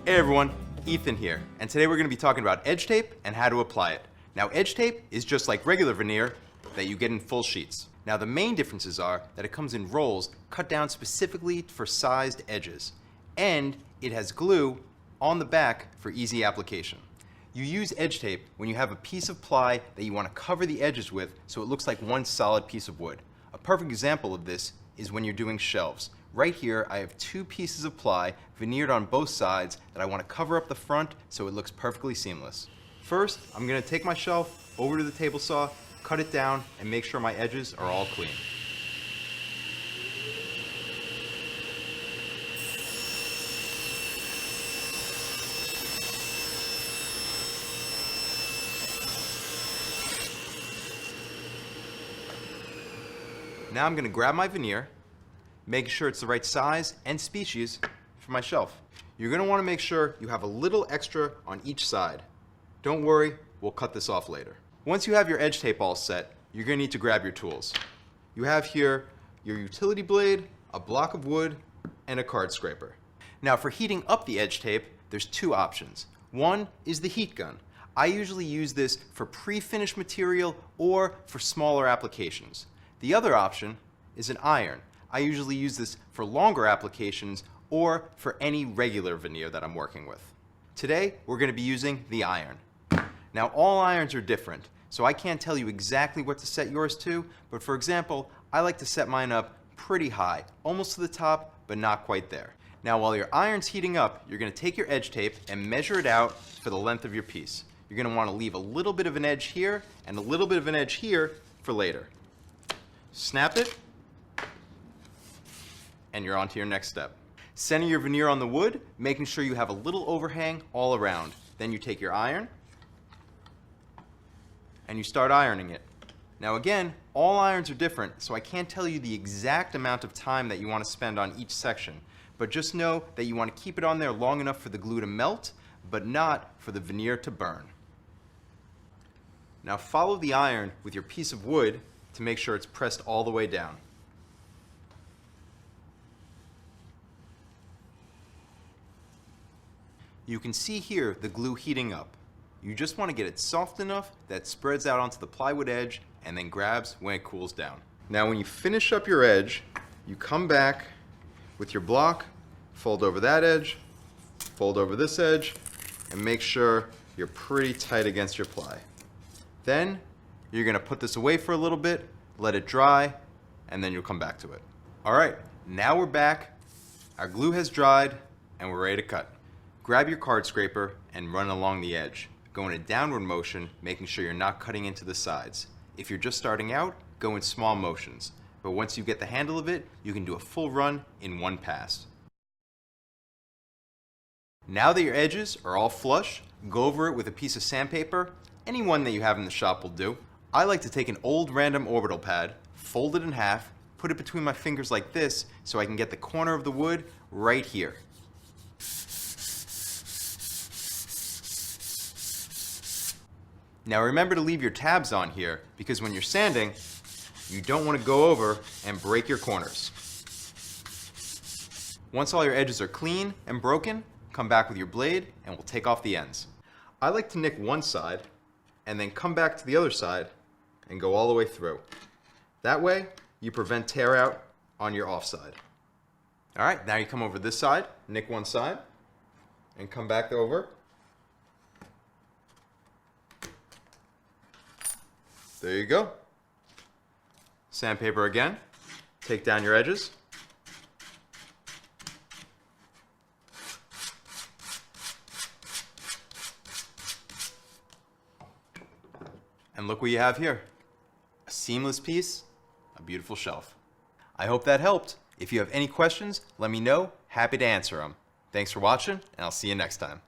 Hey everyone, Ethan here, and today we're going to be talking about edge tape and how to apply it. Now edge tape is just like regular veneer that you get in full sheets. Now the main differences are that it comes in rolls cut down specifically for sized edges, and it has glue on the back for easy application. You use edge tape when you have a piece of ply that you want to cover the edges with so it looks like one solid piece of wood. A perfect example of this is when you're doing shelves. Right here, I have two pieces of ply veneered on both sides that I want to cover up the front so it looks perfectly seamless. First, I'm going to take my shelf over to the table saw, cut it down, and make sure my edges are all clean. Now I'm going to grab my veneer, make sure it's the right size and species for my shelf. You're going to want to make sure you have a little extra on each side. Don't worry, we'll cut this off later. Once you have your edge tape all set, you're going to need to grab your tools. You have here your utility blade, a block of wood, and a card scraper. Now for heating up the edge tape, there's two options. One is the heat gun. I usually use this for pre-finished material or for smaller applications. The other option is an iron. I usually use this for longer applications or for any regular veneer that I'm working with. Today, we're going to be using the iron. Now, all irons are different, so I can't tell you exactly what to set yours to, but for example, I like to set mine up pretty high, almost to the top, but not quite there. Now, while your iron's heating up, you're going to take your edge tape and measure it out for the length of your piece. You're going to want to leave a little bit of an edge here and a little bit of an edge here for later. Snap it, and you're on to your next step. Center your veneer on the wood, making sure you have a little overhang all around. Then you take your iron, and you start ironing it. Now again, all irons are different, so I can't tell you the exact amount of time that you want to spend on each section, but just know that you want to keep it on there long enough for the glue to melt, but not for the veneer to burn. Now follow the iron with your piece of wood to make sure it's pressed all the way down. You can see here the glue heating up. You just want to get it soft enough that it spreads out onto the plywood edge and then grabs when it cools down. Now when you finish up your edge, you come back with your block, fold over that edge, fold over this edge, and make sure you're pretty tight against your ply. Then you're going to put this away for a little bit, let it dry, and then you'll come back to it. Alright, now we're back, our glue has dried, and we're ready to cut. Grab your card scraper and run along the edge. Go in a downward motion, making sure you're not cutting into the sides. If you're just starting out, go in small motions. But once you get the handle of it, you can do a full run in one pass. Now that your edges are all flush, go over it with a piece of sandpaper. Any one that you have in the shop will do. I like to take an old random orbital pad, fold it in half, put it between my fingers like this so I can get the corner of the wood right here. Now remember to leave your tabs on here because when you're sanding, you don't want to go over and break your corners. Once all your edges are clean and broken, come back with your blade and we'll take off the ends. I like to nick one side and then come back to the other side and go all the way through. That way, you prevent tear out on your offside. Alright, now you come over this side, nick one side, and come back over. There you go. Sandpaper again. Take down your edges. And look what you have here. A seamless piece, a beautiful shelf. I hope that helped. If you have any questions, let me know. Happy to answer them. Thanks for watching, and I'll see you next time.